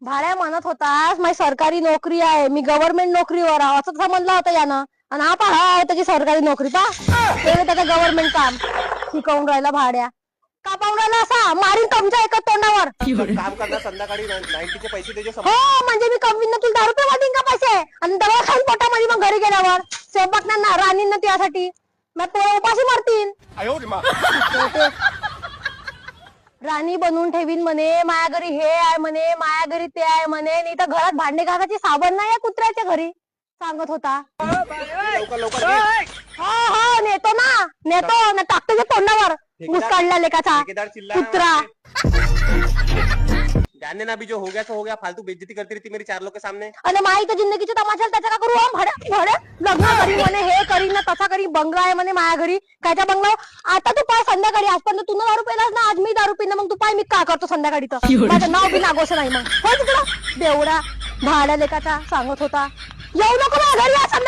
भाड्या म्हणत होतास माझी सरकारी नोकरी आहे, मी गव्हर्नमेंट नोकरीवर आहे असं तसं म्हणलं होतं यानं. आणि हा पहा त्याची सरकारी नोकरी पा त्याचं गव्हर्नमेंट काम शिकवून राहिला भाड्या. का पाहून राहिला असा मारीन तुमच्या एका तोंडावर. काम करणार संध्याकाळी 90चे पैसे त्याचे हो म्हणजे मी कंपनीनं तुला 10 रुपये वाटीन का पैसे आणि दवा खाऊन पोटामध्ये मग घरी गेल्यावर स्वयंपाक ना राणींना त्यासाठी मग तो उपाशी मारतील. राणी बनवून ठेवीन म्हणे, माया घरी हे आहे म्हणे, माया घरी ते आहे म्हणे, नाही तर घरात भांडे घासायची साबण नाही कुत्र्याच्या घरी सांगत होता. हो हो नेतो ना टाकतो जे तोंडावर ऊस काढला लेकाचा कुत्रा. जाने ना, अभी जो हो गया तो हो गया. फालतू बेइज्जती करती रहती मेरी 4 लोग के सामने. आणि माई तर जिंदगीची तमाशा त्याचा का करू भाड्या लग्न करी म्हणे, हे करी ना तसा करी, बंगला आहे म्हणे माया घरी. कायच्या बंगला आता तू पाय संध्याकाळी आजपर्यंत तू 10 रुपयाला ना, आज मी 10 रुपये मग तू पाय मी का करतो संध्याकाळी तर माझं नाव बी नागोस नाही मग हो तिकडं बेवडा भाड्या लेकाचा सांगत होता. येऊ नको माझ्या घरी असं